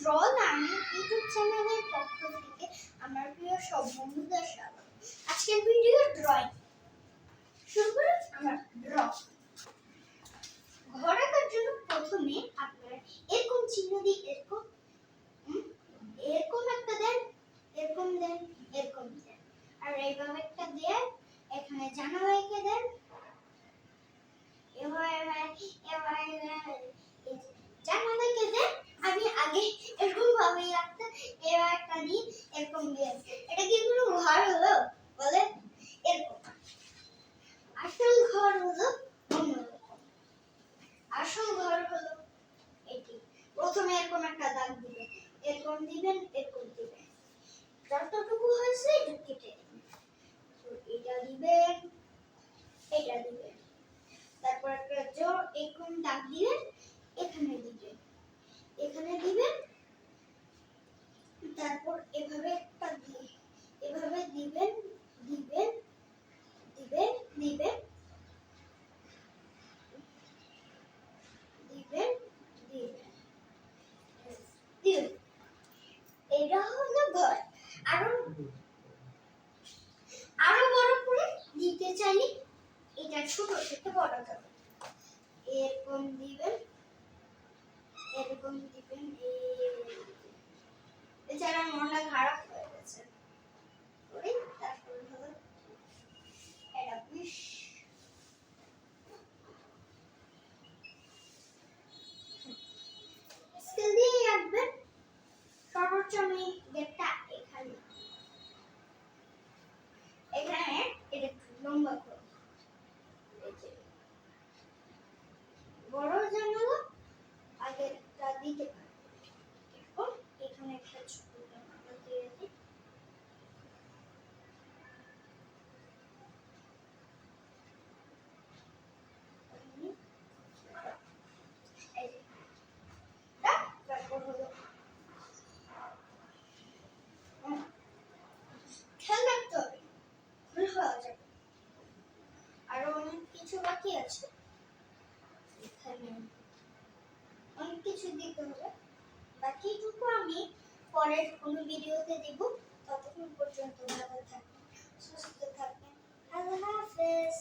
Draw learning YouTube চ্যানেলের পক্ষ থেকে আমার প্রিয় সব বন্ধুদের স্বাগত। আজকের ভিডিও ড্রয়িং। শুরু করি আমরা ড্র। ঘর আঁকার জন্য প্রথমে আপনারা এরকম চিহ্ন দিয়ে এরকম একটা দেন, এরকম দেন, এরকম দেন, আর এইভাবে একটা দিয়ে এখানে জানালা এঁকে দেন। জানালা এঁকে দেন। আমি আগে এরকম ভাবে আঁকতে, এবার একটা দিই এরকম দিয়ে। এটা কি কোনো ঘর হলো বলেন? এরকম। আসল ঘর হলো অন্যরকম। আসল ঘর হলো এটি। প্রথমে এরকম একটা দাগ দিবেন, এরকম দিবেন, এরকম দিবেন, যতটুকু হয়েছে এটা কেটে দিবেন। এটা দিবেন, এটা দিবেন, তারপর একটা জোর এরকম দাগ দিবেন, এখানে দিবেন, এখানে দিবেন, তারপর এভাবে একটা দিয়ে এভাবে দিবেন, দিবেন, দিবেন, দিবেন, দিবেন, দিবেন, দিবেন। এটা হলো ঘর। আরো আরো বড় করে দিতে চাইলে এটা ছোট থেকে বড় যাবে। এরকম দিবেন, এরকম দিবেন। এছাড়া মনটা খারাপ হয়ে গেছে। তারপর হলো এটা বিশ স্কেল দিয়ে রাখবেন। সর্বোচ্চ আমি গেটটা এখানে এখানে এটা লম্বা করব। বড় জানালা আগেটা দিতে পারি। এরপর এখানে একটা ছোট জানালা দিয়ে দিই। তারপর হলো খেয়াল রাখতে হবে ভুল হওয়া যাবে। আরো অনেক কিছু বাকি আছে, এখানে অনেক কিছু দিতে হবে। বাকিটুকু আমি পরের কোনো ভিডিওতে দেব। ততক্ষণ পর্যন্ত ভালো থাকবেন, সুস্থ থাকবেন। আল্লাহ হাফেজ।